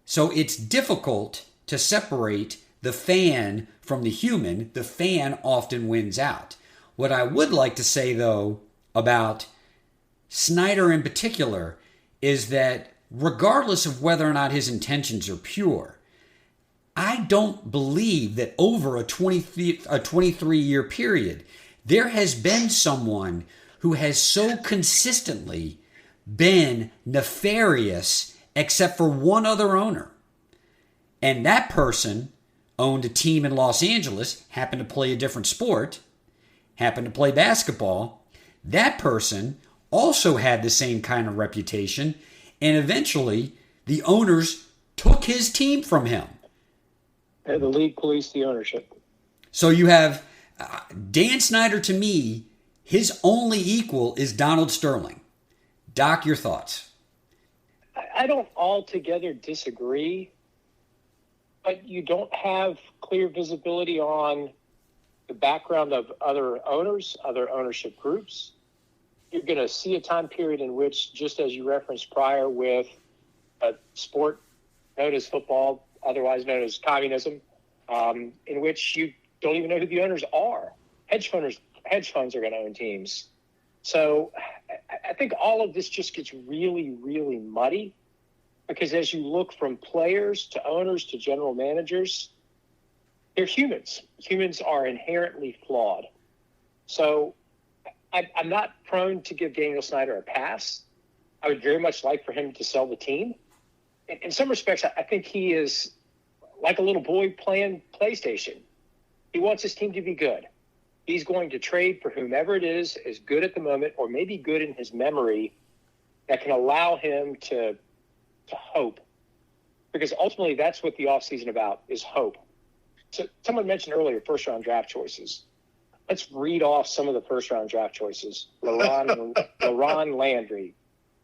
So it's difficult to separate the fan from the human. The fan often wins out. What I would like to say, though, about Snyder in particular is that regardless of whether or not his intentions are pure, I don't believe that over a 23-year period, there has been someone who has so consistently been nefarious except for one other owner. And that person owned a team in Los Angeles, happened to play a different sport, happened to play basketball. That person also had the same kind of reputation, and eventually the owners took his team from him. And the league policed the ownership. So you have Dan Snyder. To me, his only equal is Donald Sterling. Doc, your thoughts? I don't altogether disagree, but you don't have clear visibility on the background of other owners, other ownership groups. You're going to see a time period in which, just as you referenced prior with a sport known as football, otherwise known as communism, in which you don't even know who the owners are. Hedge funds are going to own teams. So I think all of this just gets really, really muddy, because as you look from players to owners to general managers, they're humans. Humans are inherently flawed. So I'm not prone to give Daniel Snyder a pass. I would very much like for him to sell the team. In some respects, I think he is like a little boy playing PlayStation. He wants his team to be good. He's going to trade for whomever it is good at the moment, or maybe good in his memory, that can allow him to hope. Because ultimately, that's what the offseason about, is hope. So someone mentioned earlier first-round draft choices. Let's read off some of the first-round draft choices. LaRon Landry,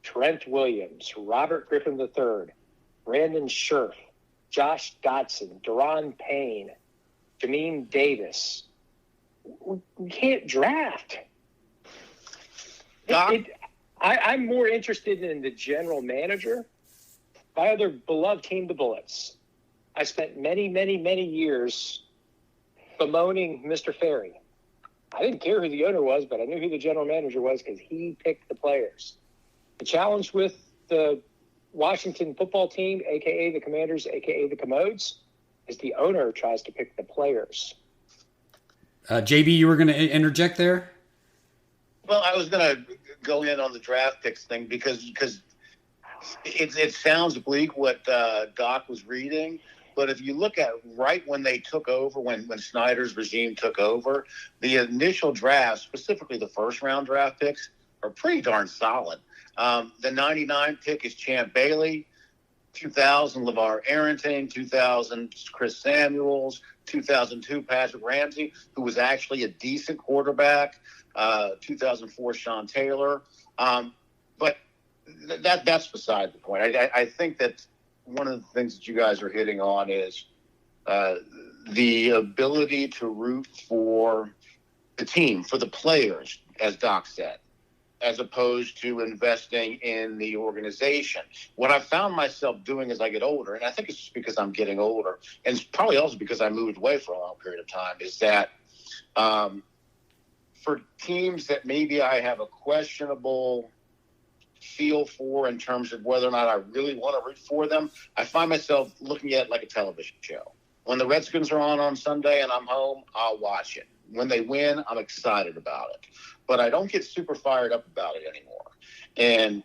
Trent Williams, Robert Griffin III, Brandon Scherf, Josh Dotson, Deron Payne, Jameem Davis. We can't draft. I'm more interested in the general manager. My other beloved team, the Bullets. I spent many, many, many years bemoaning Mr. Ferry. I didn't care who the owner was, but I knew who the general manager was because he picked the players. The challenge with the Washington football team, a.k.a. the Commanders, a.k.a. the Commodes, is the owner tries to pick the players. JB, you were going to interject there? Well, I was going to go in on the draft picks thing because it sounds bleak what Doc was reading. But if you look at right when they took over, when Snyder's regime took over, the initial draft, specifically the first-round draft picks, are pretty darn solid. The 99 pick is Champ Bailey, 2000 LeVar Arrington, 2000 Chris Samuels, 2002 Patrick Ramsey, who was actually a decent quarterback, 2004 Sean Taylor. But that's beside the point. I think that one of the things that you guys are hitting on is the ability to root for the team, for the players, as Doc said, as opposed to investing in the organization. What I've found myself doing as I get older, and I think it's just because I'm getting older, and it's probably also because I moved away for a long period of time, is that for teams that maybe I have a questionable feel for in terms of whether or not I really want to root for them, I find myself looking at it like a television show. When the Redskins are on Sunday and I'm home, I'll watch it. When they win, I'm excited about it. But I don't get super fired up about it anymore. And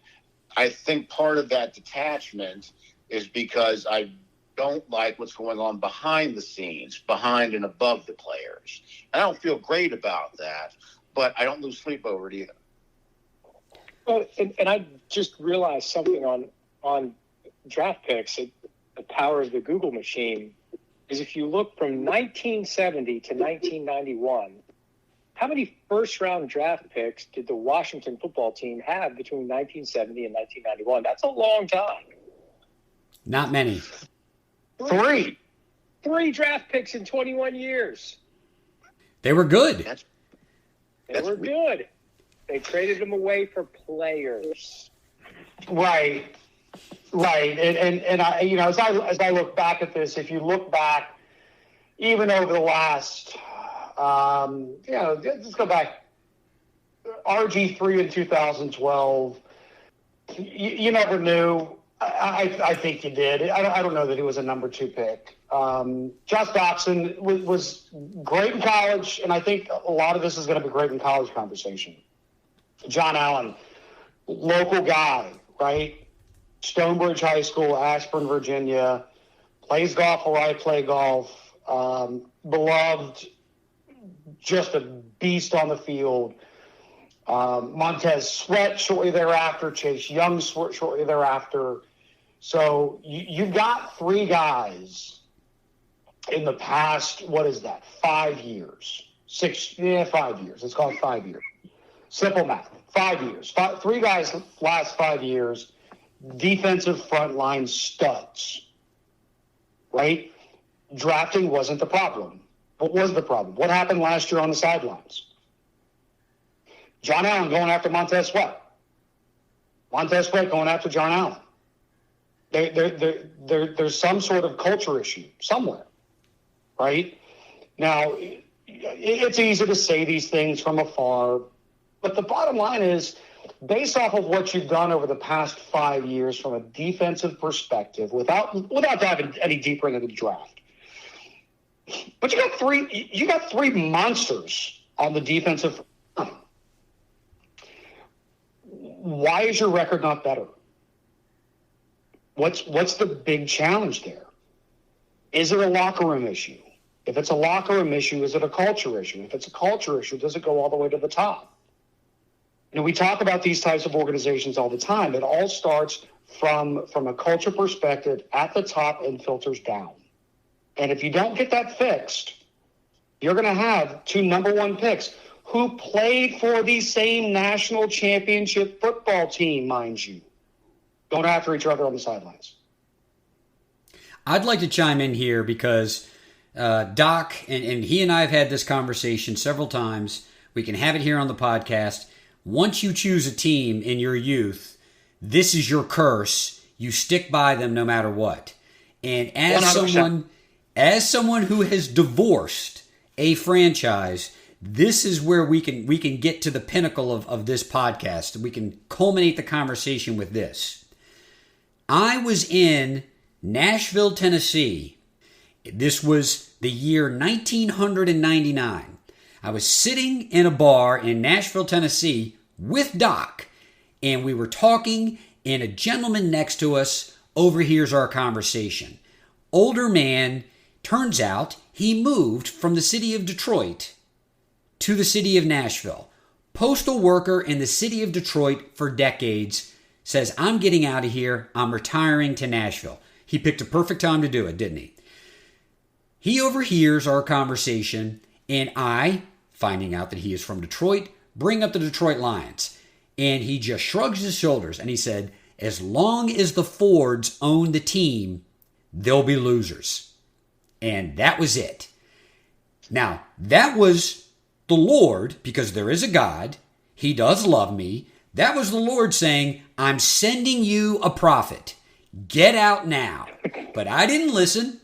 I think part of that detachment is because I don't like what's going on behind the scenes, behind and above the players. And I don't feel great about that, but I don't lose sleep over it either. Well, and I just realized something on draft picks, the power of the Google machine, is if you look from 1970 to 1991, how many first-round draft picks did the Washington football team have between 1970 and 1991? That's a long time. Not many. Three draft picks in 21 years. They were good. They were good. They traded them away for players. Right. And I, as I look back at this, if you look back, even over the last, let's go back, RG3 in 2012, you never knew. I think you did. I don't know that he was a number 2 pick. Josh Dotson was great in college, and I think a lot of this is going to be great in college conversation. John Allen, local guy, right? Stonebridge High School, Ashburn, Virginia, plays golf where I play golf, beloved, just a beast on the field. Montez Sweat shortly thereafter, Chase Young shortly thereafter. So you've got 3 guys in the past, 5 years? 5 years. Let's call it 5 years. Simple math. 5 years. 3 guys last 5 years, defensive front line studs, right? Drafting wasn't the problem. What was the problem? What happened last year on the sidelines? John Allen going after Montez Sweat. Montez Sweat going after John Allen. There's some sort of culture issue somewhere, right? Now, it's easy to say these things from afar, but the bottom line is, based off of what you've done over the past 5 years from a defensive perspective, without diving any deeper into the draft, but you got three monsters on the defensive front. why is your record not better? What's the big challenge there? Is it a locker room issue? If it's a locker room issue, is it a culture issue? If it's a culture issue, does it go all the way to the top? We talk about these types of organizations all the time. It all starts from a culture perspective at the top and filters down. And if you don't get that fixed, you're going to have 2 number 1 picks who played for the same national championship football team, mind you, going after each other on the sidelines. I'd like to chime in here because Doc, and he and I have had this conversation several times. We can have it here on the podcast. Once you choose a team in your youth, this is your curse. You stick by them no matter what. And as 100%. someone who has divorced a franchise, this is where we can get to the pinnacle of this podcast. We can culminate the conversation with this. I was in Nashville, Tennessee. This was the year 1999. I was sitting in a bar in Nashville, Tennessee with Doc, and we were talking, and a gentleman next to us overhears our conversation. Older man, turns out he moved from the city of Detroit to the city of Nashville. Postal worker in the city of Detroit for decades, says, I'm getting out of here. I'm retiring to Nashville. He picked a perfect time to do it, didn't he? He overhears our conversation, and I, finding out that he is from Detroit, bring up the Detroit Lions. And he just shrugs his shoulders, and he said, as long as the Fords own the team, they'll be losers. And that was it. Now, that was the Lord, because there is a God. He does love me. That was the Lord saying, I'm sending you a prophet. Get out now. But I didn't listen.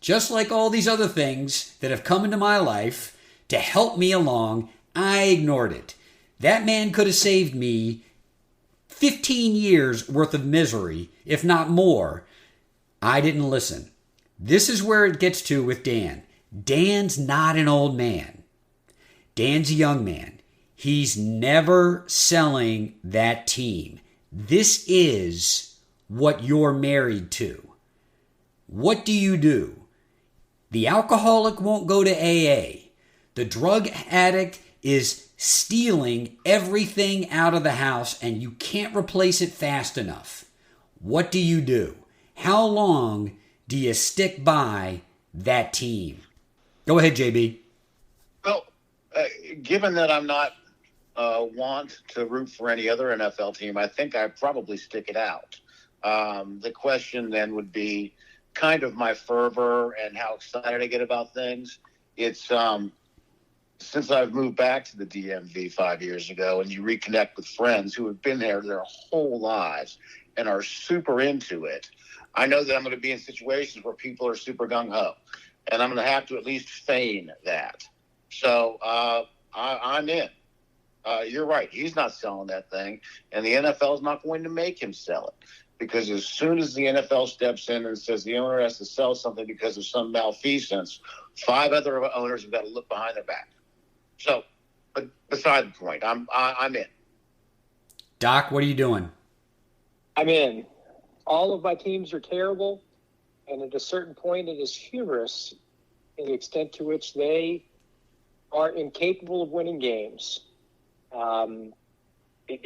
Just like all these other things that have come into my life to help me along, I ignored it. That man could have saved me 15 years worth of misery, if not more. I didn't listen. This is where it gets to with Dan. Dan's not an old man. Dan's a young man. He's never selling that team. This is what you're married to. What do you do? The alcoholic won't go to AA. The drug addict is stealing everything out of the house and you can't replace it fast enough. What do you do? How long do you stick by that team? Go ahead, JB. Well, given that I'm not want to root for any other NFL team, I think I'd probably stick it out. The question then would be kind of my fervor and how excited I get about things. It's since I've moved back to the DMV 5 years ago, and you reconnect with friends who have been there their whole lives and are super into it, I know that I'm going to be in situations where people are super gung-ho, and I'm going to have to at least feign that. So I'm in. You're right. He's not selling that thing, and the NFL is not going to make him sell it. Because as soon as the NFL steps in and says the owner has to sell something because of some malfeasance, 5 other owners have got to look behind their back. So, but beside the point, I'm in. Doc, what are you doing? I'm in. All of my teams are terrible, and at a certain point, it is humorous in the extent to which they are incapable of winning games. In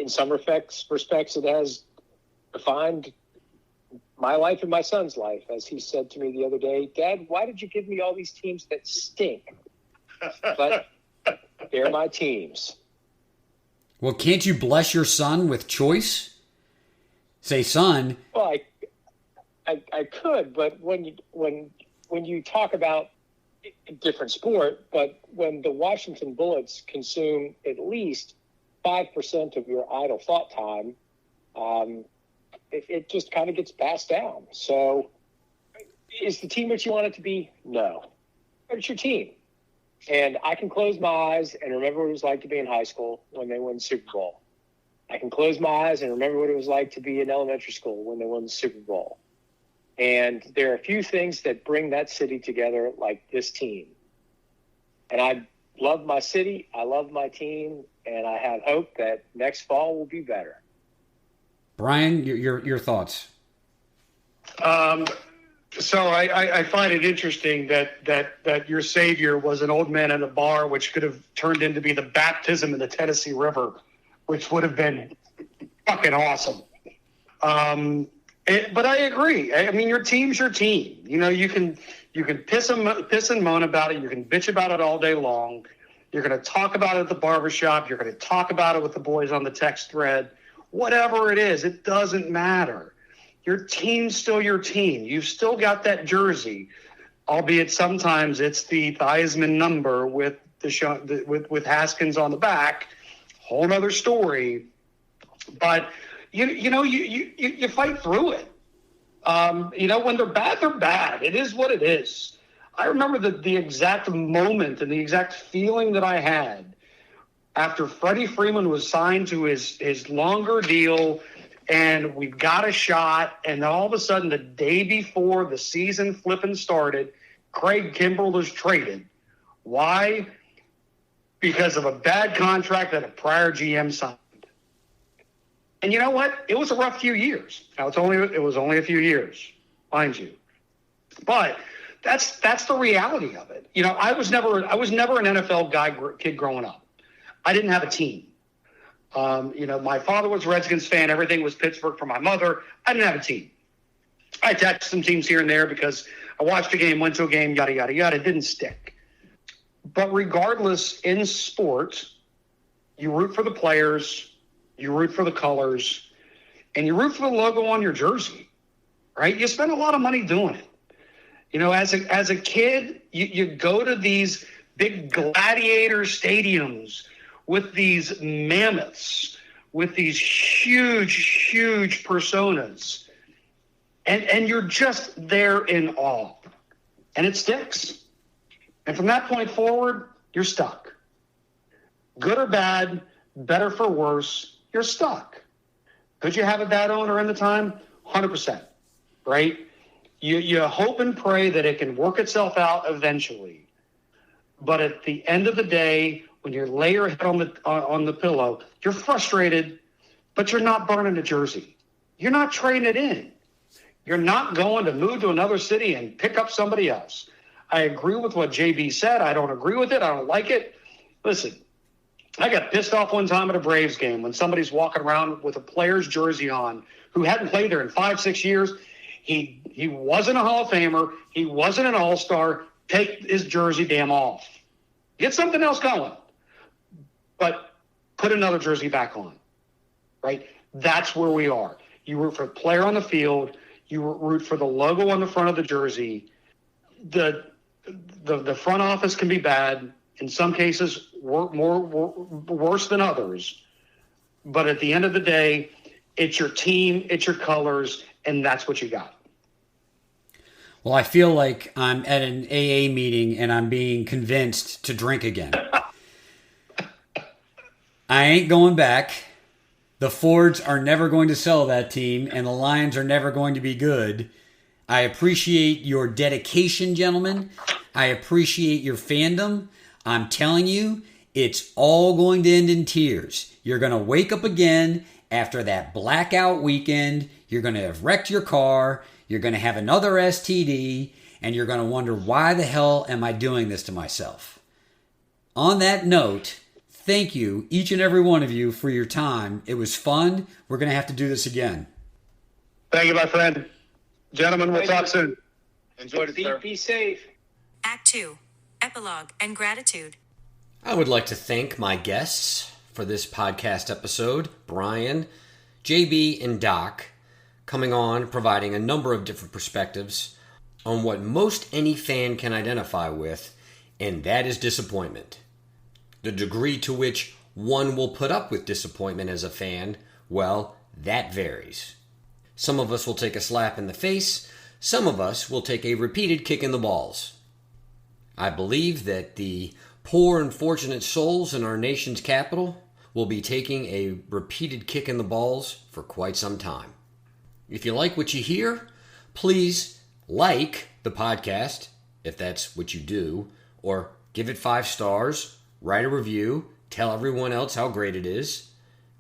some respects, it has defined my life and my son's life. As he said to me the other day, Dad, why did you give me all these teams that stink? But they're my teams. Well, can't you bless your son with choice? Say, son. Well, I could, but when you talk about a different sport, but when the Washington Bullets consume at least 5% of your idle thought time, it just kind of gets passed down. So is the team what you want it to be? No. But it's your team. And I can close my eyes and remember what it was like to be in high school when they won the Super Bowl. I can close my eyes and remember what it was like to be in elementary school when they won the Super Bowl. And there are a few things that bring that city together like this team. And love my city. I love my team, and I have hope that next fall will be better. Brian, your thoughts? So I find it interesting that your savior was an old man at a bar, which could have turned into be the baptism in the Tennessee River, which would have been fucking awesome. But I agree. I mean, your team's your team. You know, you can piss and moan about it. You can bitch about it all day long. You're going to talk about it at the barbershop. You're going to talk about it with the boys on the text thread. Whatever it is, it doesn't matter. Your team's still your team. You've still got that jersey, albeit sometimes it's the Theismann number with with Haskins on the back. Whole other story. But you fight through it. When they're bad, they're bad. It is what it is. I remember the exact moment and the exact feeling that I had after Freddie Freeman was signed to his longer deal, and we got a shot, and then all of a sudden, the day before the season flipping started, Craig Kimbrell was traded. Why? Because of a bad contract that a prior GM signed. And you know what? It was a rough few years. Now it was only a few years, mind you. But that's the reality of it. You know, I was never an NFL kid growing up. I didn't have a team. My father was a Redskins fan. Everything was Pittsburgh for my mother. I didn't have a team. I attached some teams here and there because I watched a game, went to a game, yada, yada, yada. It didn't stick. But regardless, in sports, you root for the players, you root for the colors, and you root for the logo on your jersey, right? You spend a lot of money doing it. You know, as a kid, you go to these big gladiator stadiums with these mammoths, with these huge, huge personas, and you're just there in awe, and it sticks. And from that point forward, you're stuck. Good or bad, better for worse, you're stuck. Could you have a bad owner in the time? 100%, right? You hope and pray that it can work itself out eventually. But at the end of the day, when you lay your head on the pillow, you're frustrated, but you're not burning a jersey. You're not trading it in. You're not going to move to another city and pick up somebody else. I agree with what JB said. I don't agree with it. I don't like it. Listen, I got pissed off one time at a Braves game when somebody's walking around with a player's jersey on who hadn't played there in 5-6 years. He wasn't a Hall of Famer. He wasn't an All-Star. Take his jersey damn off. Get something else going. But put another jersey back on, right? That's where we are. You root for the player on the field. You root for the logo on the front of the jersey. The front office can be bad. In some cases, worse than others. But at the end of the day, it's your team, it's your colors, and that's what you got. Well, I feel like I'm at an AA meeting and I'm being convinced to drink again. I ain't going back. The Fords are never going to sell that team, and the Lions are never going to be good. I appreciate your dedication, gentlemen. I appreciate your fandom. I'm telling you, it's all going to end in tears. You're going to wake up again after that blackout weekend. You're going to have wrecked your car. You're going to have another STD, and you're going to wonder, why the hell am I doing this to myself? On that note, thank you, each and every one of you, for your time. It was fun. We're going to have to do this again. Thank you, my friend. Gentlemen, we'll talk soon. Enjoyed it, sir. Be safe. Act 2. Epilogue and Gratitude. I would like to thank my guests for this podcast episode, Brian, JB, and Doc, coming on, providing a number of different perspectives on what most any fan can identify with, and that is disappointment. The degree to which one will put up with disappointment as a fan, well, that varies. Some of us will take a slap in the face. Some of us will take a repeated kick in the balls. I believe that the poor and fortunate souls in our nation's capital will be taking a repeated kick in the balls for quite some time. If you like what you hear, please like the podcast, if that's what you do, or give it 5 stars, write a review, tell everyone else how great it is.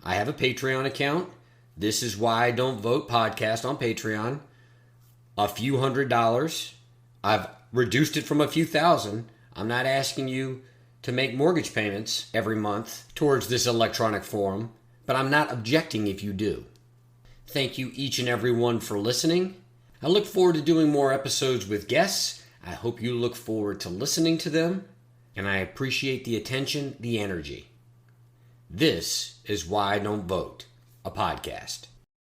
I have a Patreon account. This is Why I Don't Vote podcast on Patreon. A few $100s. I've reduced it from a few thousand. I'm not asking you to make mortgage payments every month towards this electronic forum, but I'm not objecting if you do. Thank you each and every one for listening. I look forward to doing more episodes with guests. I hope you look forward to listening to them, and I appreciate the attention, the energy. This is Why I Don't Vote, a podcast.